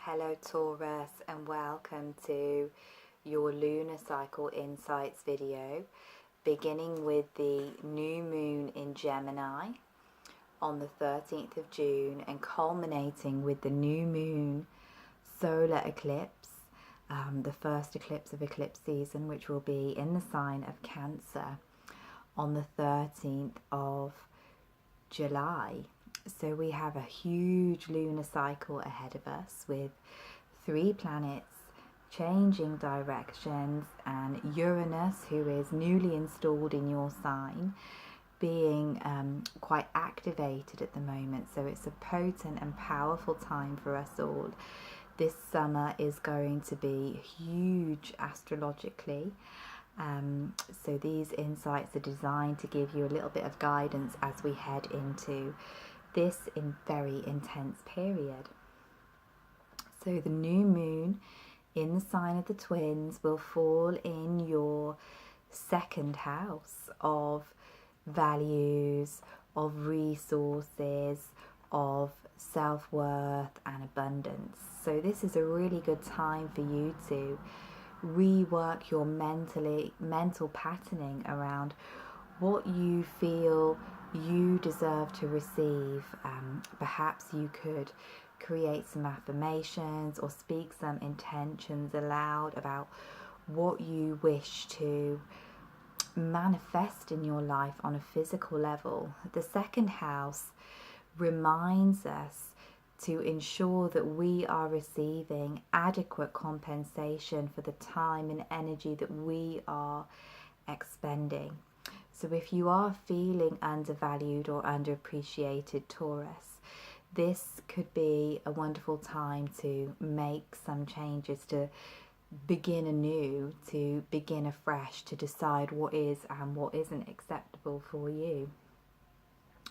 Hello Taurus, and welcome to your Lunar Cycle Insights video, beginning with the new moon in Gemini on the 13th of June and culminating with the new moon solar eclipse, the first eclipse of eclipse season, which will be in the sign of Cancer on the 13th of July. So we have a huge lunar cycle ahead of us with 3 planets changing directions, and Uranus, who is newly installed in your sign, being quite activated at the moment. So it's a potent and powerful time for us all. This summer is going to be huge astrologically. So these insights are designed to give you a little bit of guidance as we head into this very intense period. So the new moon in the sign of the Twins will fall in your second house of values, of resources, of self-worth and abundance. So this is a really good time for you to rework your mental patterning around what you feel you deserve to receive. Perhaps you could create some affirmations or speak some intentions aloud about what you wish to manifest in your life on a physical level. The second house reminds us to ensure that we are receiving adequate compensation for the time and energy that we are expending. So if you are feeling undervalued or underappreciated, Taurus, this could be a wonderful time to make some changes, to begin anew, to begin afresh, to decide what is and what isn't acceptable for you.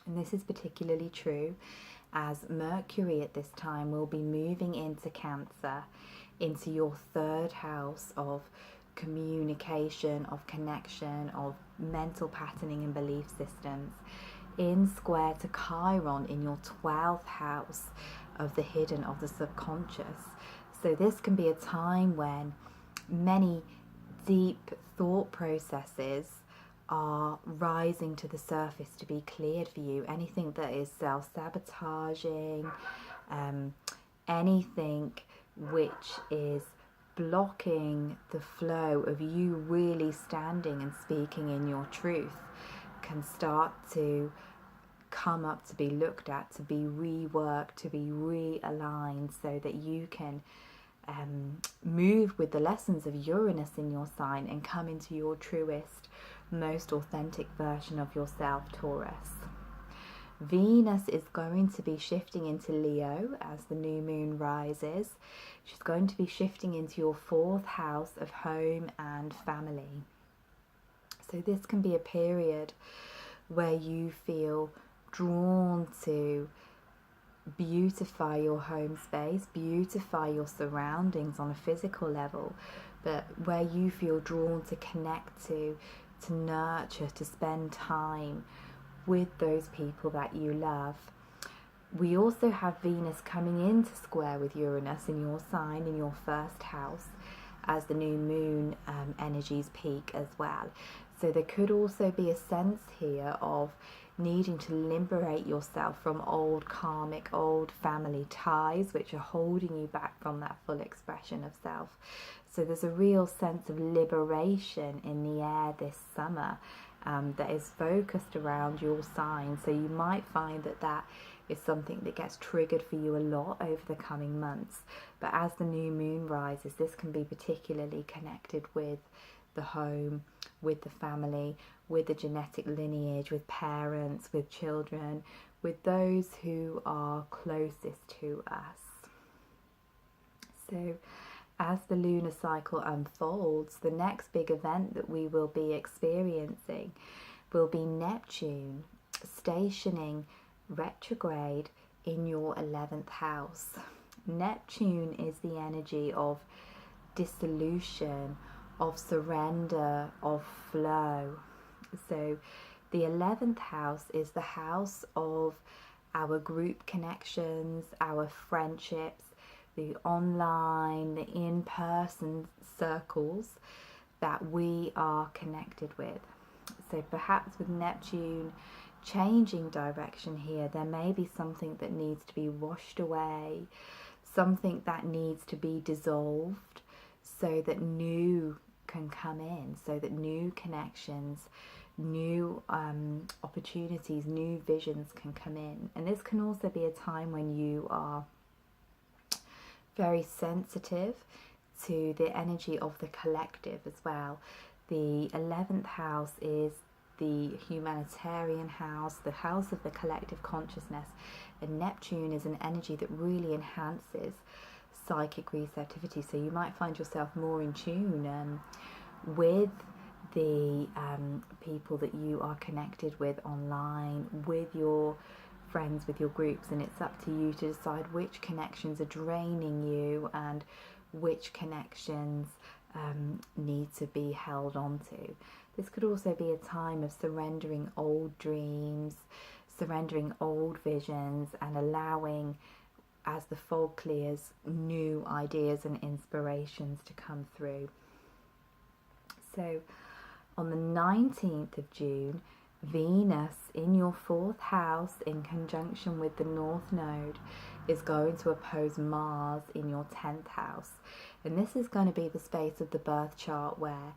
And this is particularly true as Mercury at this time will be moving into Cancer, into your third house of communication, of connection, of mental patterning and belief systems, in square to Chiron in your 12th house of the hidden, of the subconscious. So this can be a time when many deep thought processes are rising to the surface to be cleared for you. Anything that is self-sabotaging, anything which is blocking the flow of you really standing and speaking in your truth can start to come up, to be looked at, to be reworked, to be realigned, so that you can move with the lessons of Uranus in your sign and come into your truest, most authentic version of yourself, Taurus. Venus is going to be shifting into Leo as the new moon rises. She's going to be shifting into your 4th house of home and family. So this can be a period where you feel drawn to beautify your home space, beautify your surroundings on a physical level, but where you feel drawn to connect to nurture, to spend time with those people that you love. We also have Venus coming into square with Uranus in your sign, in your 1st house, as the new moon energies peak as well. So there could also be a sense here of needing to liberate yourself from old karmic, old family ties which are holding you back from that full expression of self. So there's a real sense of liberation in the air this summer that is focused around your sign. So you might find that that is something that gets triggered for you a lot over the coming months. But as the new moon rises, this can be particularly connected with the home, with the family, with the genetic lineage, with parents, with children, with those who are closest to us. So as the lunar cycle unfolds, the next big event that we will be experiencing will be Neptune stationing retrograde in your 11th house. Neptune is the energy of dissolution, of surrender, of flow. So the 11th house is the house of our group connections, our friendships, the online, the in-person circles that we are connected with. So perhaps with Neptune changing direction here, there may be something that needs to be washed away, something that needs to be dissolved so that new can come in, so that new connections, new opportunities, new visions can come in. And this can also be a time when you are very sensitive to the energy of the collective as well. The 11th house is the humanitarian house, the house of the collective consciousness, and Neptune is an energy that really enhances psychic receptivity. So you might find yourself more in tune with the people that you are connected with online, with your friends, with your groups, and it's up to you to decide which connections are draining you and which connections need to be held on to. This could also be a time of surrendering old dreams, surrendering old visions, and allowing, as the fog clears, new ideas and inspirations to come through. So on the 19th of June, Venus in your 4th house in conjunction with the North Node is going to oppose Mars in your 10th house. And this is going to be the space of the birth chart where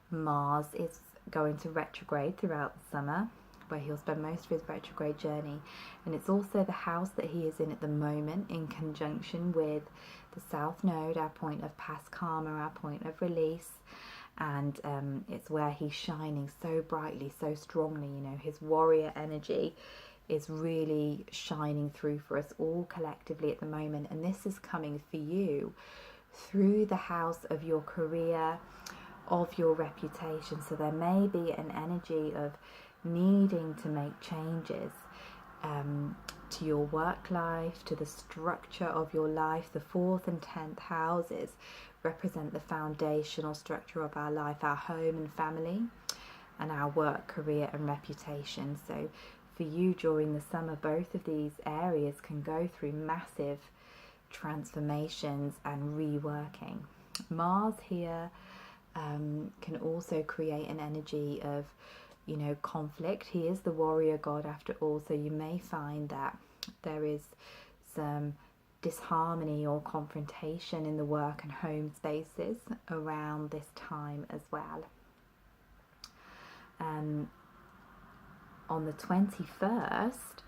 Mars is going to retrograde throughout the summer, where he'll spend most of his retrograde journey. And it's also the house that he is in at the moment in conjunction with the South Node, our point of past karma, our point of release. And it's where he's shining so brightly, so strongly. You know, his warrior energy is really shining through for us all collectively at the moment. And this is coming for you through the house of your career, of your reputation. So there may be an energy of needing to make changes to your work life, to the structure of your life. The 4th and 10th houses represent the foundational structure of our life, our home and family, and our work, career and reputation. So for you during the summer, both of these areas can go through massive transformations and reworking. Mars here can also create an energy of, you know, conflict. He is the warrior god after all, so you may find that there is some disharmony or confrontation in the work and home spaces around this time as well. On the 21st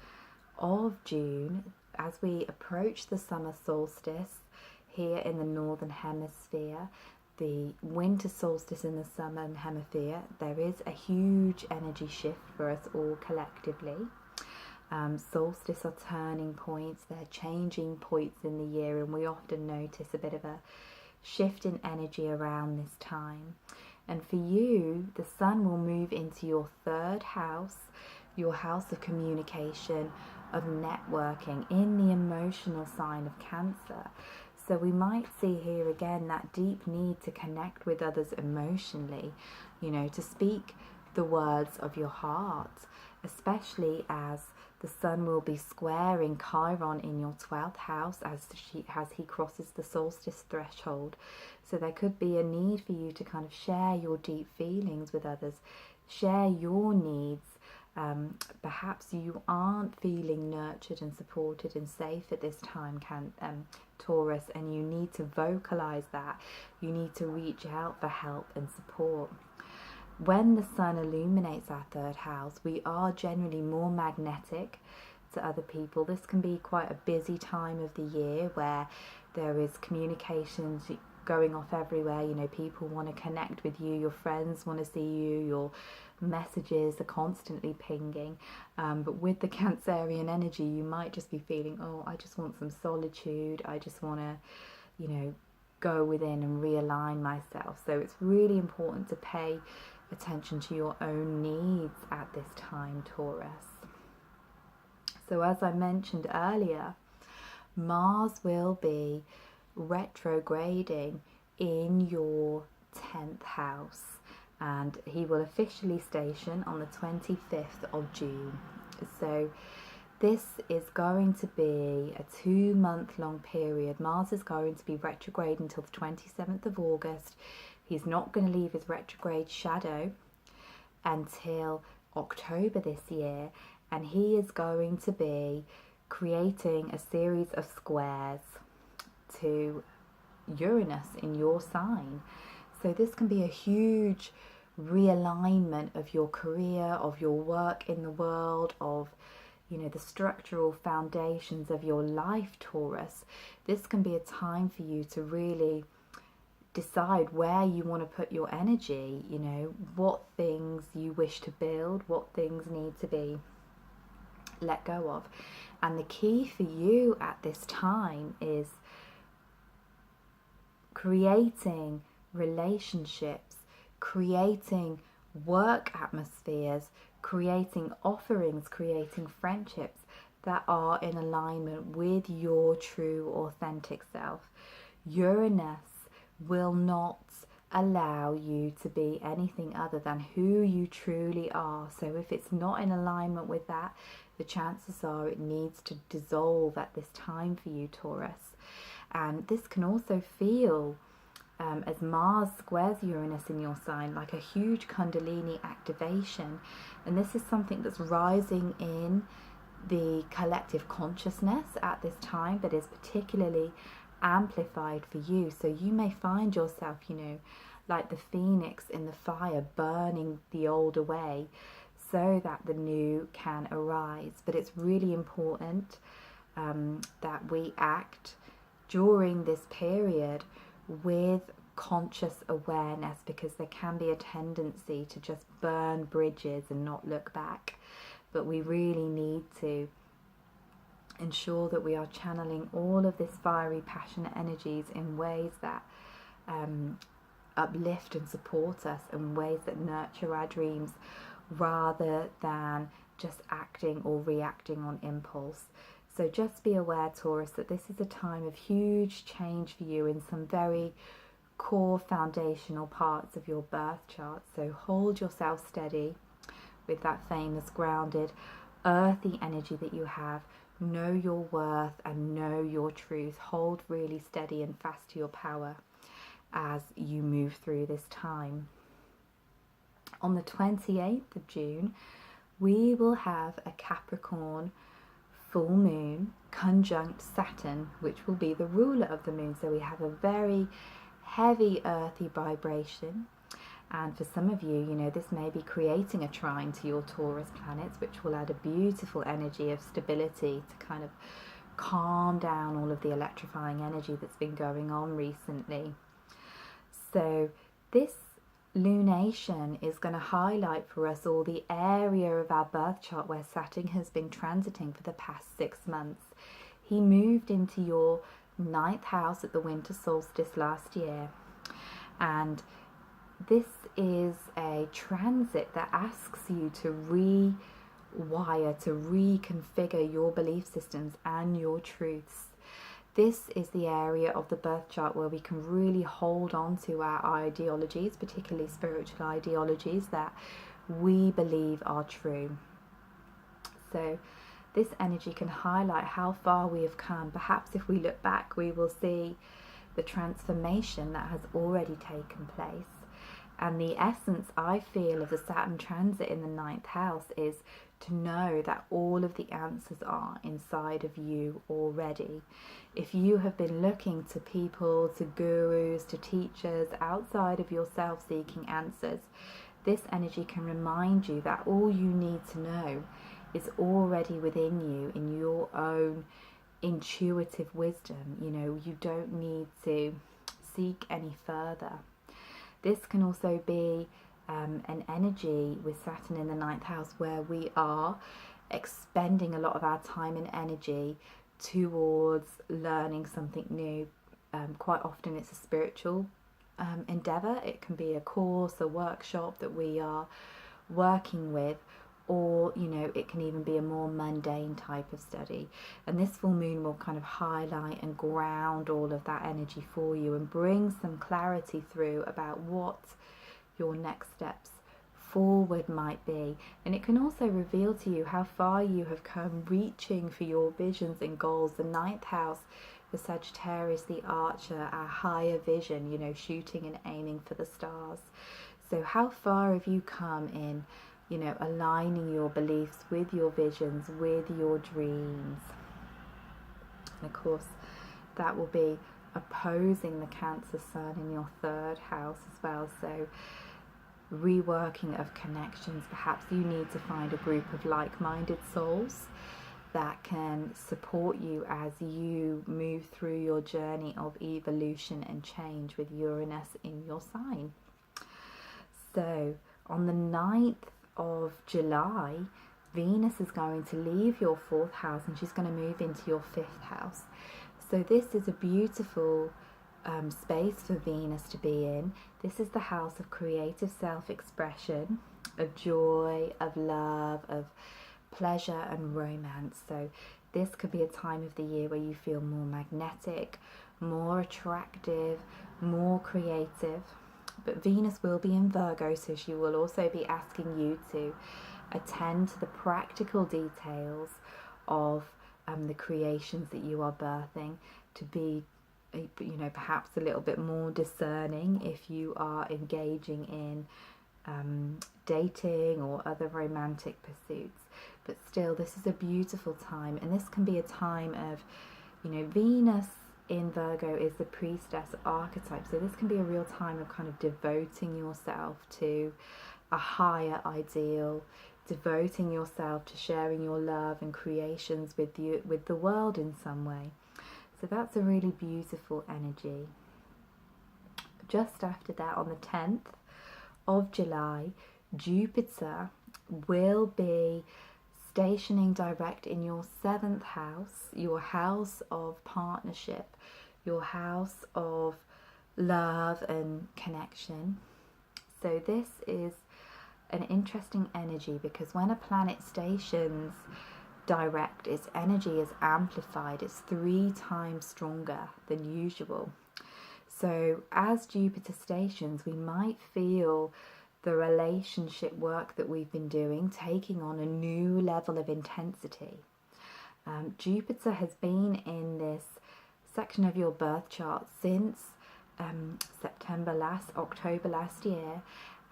of June, as we approach the summer solstice here in the northern hemisphere, the winter solstice in the southern hemisphere, there is a huge energy shift for us all collectively. Solstice are turning points, they're changing points in the year, and we often notice a bit of a shift in energy around this time. And for you, the sun will move into your 3rd house, your house of communication, of networking, in the emotional sign of Cancer. So we might see here again that deep need to connect with others emotionally, you know, to speak the words of your heart, especially as the sun will be squaring Chiron in your 12th house as he crosses the solstice threshold. So there could be a need for you to kind of share your deep feelings with others, share your needs. Perhaps you aren't feeling nurtured and supported and safe at this time, Taurus, and you need to vocalize that. You need to reach out for help and support. When the sun illuminates our 3rd house, we are generally more magnetic to other people. This can be quite a busy time of the year where there is communications going off everywhere. You know, people want to connect with you, your friends want to see you, your messages are constantly pinging. But with the Cancerian energy, you might just be feeling, oh, I just want some solitude. I just want to, you know, go within and realign myself. So it's really important to pay attention to your own needs at this time, Taurus. So as I mentioned earlier, Mars will be retrograding in your 10th house, and he will officially station on the 25th of June. So This is going to be a 2-month long period. Mars is going to be retrograde until the 27th of August. He's not going to leave his retrograde shadow until October this year, and he is going to be creating a series of squares to Uranus in your sign. So this can be a huge realignment of your career, of your work in the world, of the structural foundations of your life, Taurus. This can be a time for you to really decide where you want to put your energy, what things you wish to build, what things need to be let go of. And the key for you at this time is creating relationships, creating work atmospheres, creating offerings, creating friendships that are in alignment with your true authentic self. Uranus will not allow you to be anything other than who you truly are. So if it's not in alignment with that, the chances are it needs to dissolve at this time for you, Taurus. And this can also feel, as Mars squares Uranus in your sign, like a huge Kundalini activation. And this is something that's rising in the collective consciousness at this time, but is particularly amplified for you. So you may find yourself, like the phoenix in the fire, burning the old away so that the new can arise. But it's really important that we act during this period with conscious awareness, because there can be a tendency to just burn bridges and not look back. But we really need to ensure that we are channeling all of this fiery, passionate energies in ways that uplift and support us, in ways that nurture our dreams, rather than just acting or reacting on impulse. So just be aware, Taurus, that this is a time of huge change for you in some very core foundational parts of your birth chart. So hold yourself steady with that famous grounded earthy energy that you have. Know your worth and know your truth. Hold really steady and fast to your power as you move through this time. On the 28th of June, we will have a Capricorn full moon conjunct Saturn, which will be the ruler of the moon. So we have a very heavy earthy vibration. And for some of you, this may be creating a trine to your Taurus planets, which will add a beautiful energy of stability to kind of calm down all of the electrifying energy that's been going on recently. So this lunation is going to highlight for us all the area of our birth chart where Saturn has been transiting for the past 6 months. He moved into your 9th house at the winter solstice last year, and this is a transit that asks you to rewire, to reconfigure your belief systems and your truths. This is the area of the birth chart where we can really hold on to our ideologies, particularly spiritual ideologies that we believe are true. So this energy can highlight how far we have come. Perhaps if we look back, we will see the transformation that has already taken place. And the essence, I feel, of the Saturn transit in the 9th house is to know that all of the answers are inside of you already. If you have been looking to people, to gurus, to teachers outside of yourself seeking answers, this energy can remind you that all you need to know is already within you, in your own intuitive wisdom. You don't need to seek any further. This can also be an energy with Saturn in the 9th house where we are expending a lot of our time and energy towards learning something new. Quite often it's a spiritual endeavour. It can be a course, a workshop that we are working with, or it can even be a more mundane type of study. And this full moon will kind of highlight and ground all of that energy for you and bring some clarity through about what your next steps forward might be. And it can also reveal to you how far you have come reaching for your visions and goals. The ninth house, the Sagittarius, the Archer, our higher vision, you know, shooting and aiming for the stars. So how far have you come in, you know, aligning your beliefs with your visions, with your dreams? And of course, that will be opposing the Cancer Sun in your third house as well. So reworking of connections. Perhaps you need to find a group of like-minded souls that can support you as you move through your journey of evolution and change with Uranus in your sign. So on the 9th of July, Venus is going to leave your 4th house and she's going to move into your 5th house. So this is a beautiful space for Venus to be in. This is the house of creative self-expression, of joy, of love, of pleasure and romance. So this could be a time of the year where you feel more magnetic, more attractive, more creative. But Venus will be in Virgo, so she will also be asking you to attend to the practical details of the creations that you are birthing, to be, you know, perhaps a little bit more discerning if you are engaging in dating or other romantic pursuits. But still, this is a beautiful time, and this can be a time of, you know, Venus in Virgo is the priestess archetype, so this can be a real time of kind of devoting yourself to a higher ideal, devoting yourself to sharing your love and creations with the world in some way. So that's a really beautiful energy. Just after that, on the 10th of July, Jupiter will be stationing direct in your 7th house, your house of partnership, your house of love and connection. So this is an interesting energy, because when a planet stations direct, its energy is amplified. It's 3 times stronger than usual. So as Jupiter stations, we might feel the relationship work that we've been doing taking on a new level of intensity. Jupiter has been in this section of your birth chart since October last year,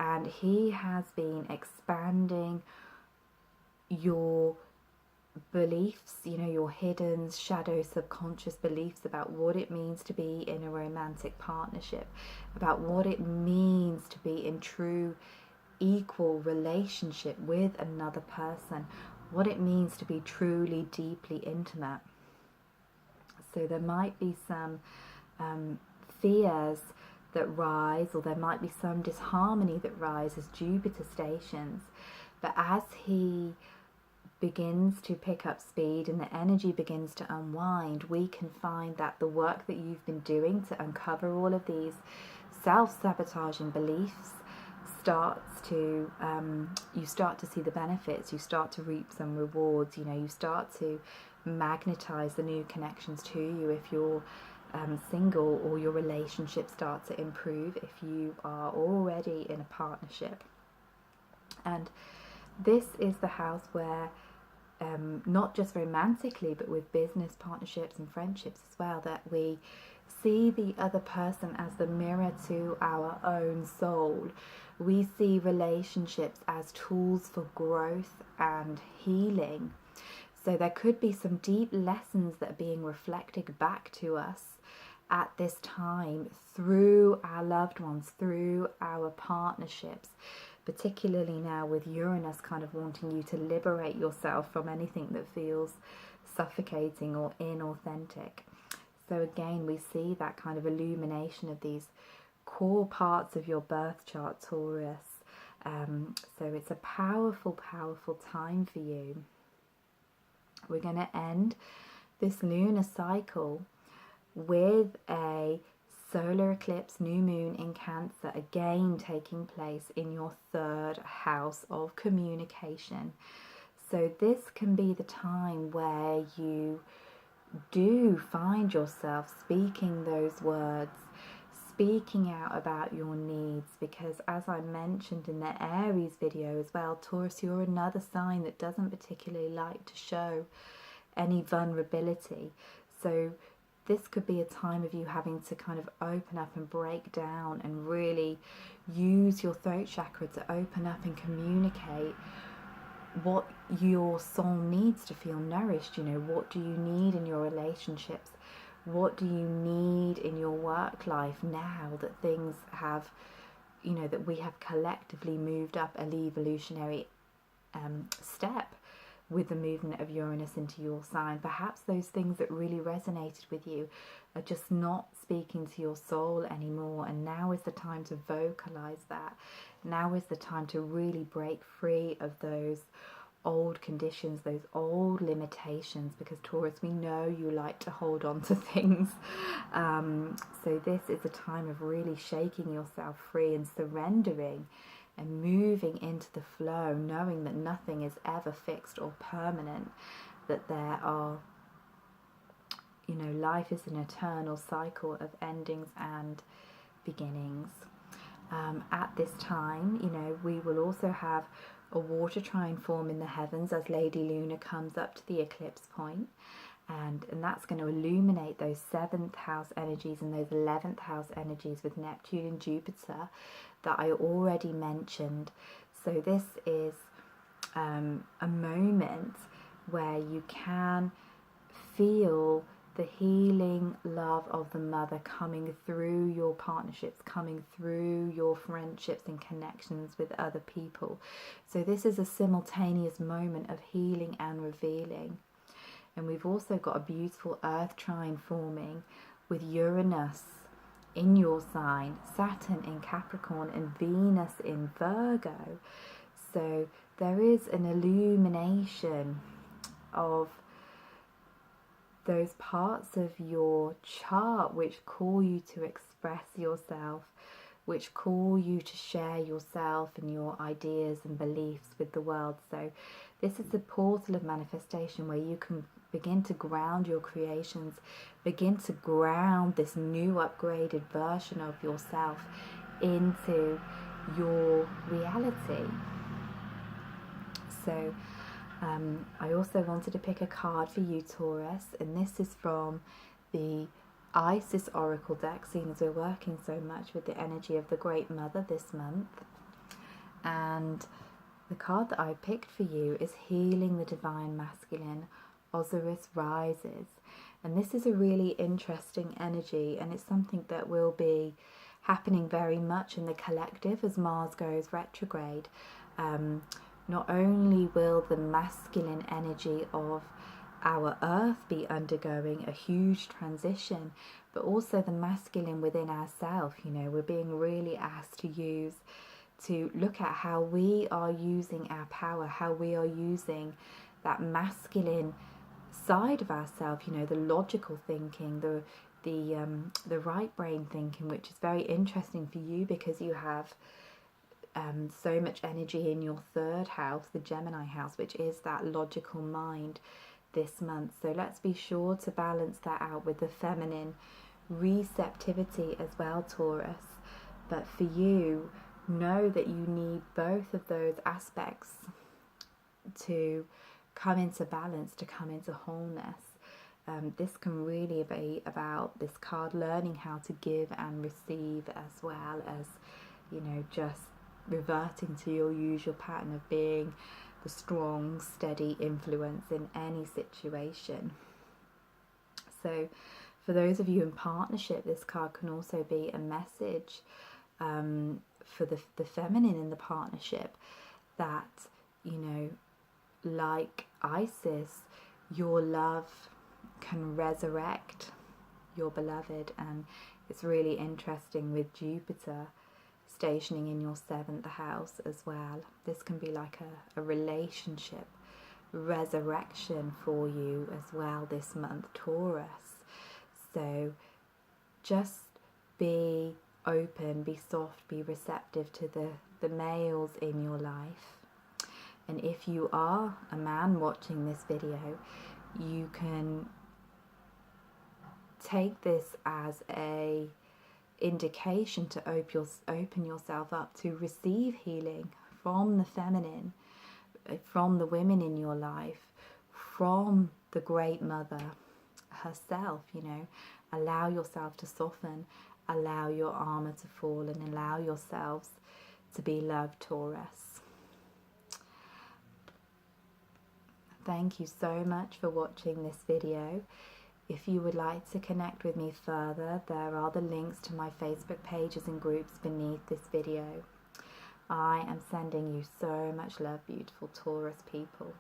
and he has been expanding your beliefs, you know, your hidden shadow subconscious beliefs about what it means to be in a romantic partnership, about what it means to be in true equal relationship with another person, what it means to be truly deeply intimate. So there might be some fears that rise, or there might be some disharmony that rise as Jupiter stations. But as he begins to pick up speed and the energy begins to unwind, we can find that the work that you've been doing to uncover all of these self-sabotaging beliefs starts to, you start to see the benefits, you start to reap some rewards, you know, you start to magnetize the new connections to you if you're single, or your relationship starts to improve if you are already in a partnership. And this is the house where not just romantically, but with business partnerships and friendships as well, that we see the other person as the mirror to our own soul. We see relationships as tools for growth and healing. So there could be some deep lessons that are being reflected back to us at this time through our loved ones, through our partnerships, particularly now with Uranus kind of wanting you to liberate yourself from anything that feels suffocating or inauthentic. So again, we see that kind of illumination of these core parts of your birth chart, Taurus. So it's a powerful, powerful time for you. We're going to end this lunar cycle with a solar eclipse, new moon in Cancer, again taking place in your 3rd house of communication. So this can be the time where you do find yourself speaking those words, speaking out about your needs, because as I mentioned in the Aries video as well, Taurus, you're another sign that doesn't particularly like to show any vulnerability. So this could be a time of you having to kind of open up and break down and really use your throat chakra to open up and communicate what your soul needs to feel nourished. You know, what do you need in your relationships? What do you need in your work life now that things have, you know, that we have collectively moved up an evolutionary step with the movement of Uranus into your sign? Perhaps those things that really resonated with you are just not speaking to your soul anymore, and now is the time to vocalize that. Now is the time to really break free of those old conditions, those old limitations, because Taurus, we know you like to hold on to things. So this is a time of really shaking yourself free and surrendering and moving into the flow, knowing that nothing is ever fixed or permanent, that there are, you know, life is an eternal cycle of endings and beginnings. At this time, you know, we will also have a water trine form in the heavens as Lady Luna comes up to the eclipse point, and that's going to illuminate those 7th house energies and those 11th house energies with Neptune and Jupiter that I already mentioned. So this is a moment where you can feel the healing love of the mother coming through your partnerships, coming through your friendships and connections with other people. So this is a simultaneous moment of healing and revealing. And we've also got a beautiful earth trine forming with Uranus in your sign, Saturn in Capricorn, and Venus in Virgo. So there is an illumination of those parts of your chart which call you to express yourself, which call you to share yourself and your ideas and beliefs with the world. So this is the portal of manifestation where you can begin to ground your creations, begin to ground this new upgraded version of yourself into your reality. So I also wanted to pick a card for you, Taurus, and this is from the Isis Oracle deck, seeing as we're working so much with the energy of the Great Mother this month. And the card that I picked for you is Healing the Divine Masculine, Osiris Rises. And this is a really interesting energy, and it's something that will be happening very much in the collective as Mars goes retrograde. Not only will the masculine energy of our earth be undergoing a huge transition, but also the masculine within ourselves. You know, we're being really asked to look at how we are using our power, how we are using that masculine side of ourselves, you know, the logical thinking, the right brain thinking, which is very interesting for you because you have so much energy in your 3rd house, the Gemini house, which is that logical mind this month. So let's be sure to balance that out with the feminine receptivity as well, Taurus. But for you, know that you need both of those aspects to come into balance, to come into wholeness. This can really be about this card learning how to give and receive, as well as, you know, just reverting to your usual pattern of being the strong, steady influence in any situation. So for those of you in partnership, this card can also be a message for the feminine in the partnership, that, you know, like Isis, your love can resurrect your beloved. And it's really interesting with Jupiter stationing in your 7th house as well. This can be like a relationship resurrection for you as well this month, Taurus. So just be open, be soft, be receptive to the males in your life. And if you are a man watching this video, you can take this as a indication to open yourself up to receive healing from the feminine, from the women in your life, from the Great Mother herself. You know, allow yourself to soften, allow your armor to fall, and allow yourselves to be loved, Taurus. Thank you so much for watching this video. If you would like to connect with me further, there are the links to my Facebook pages and groups beneath this video. I am sending you so much love, beautiful Taurus people.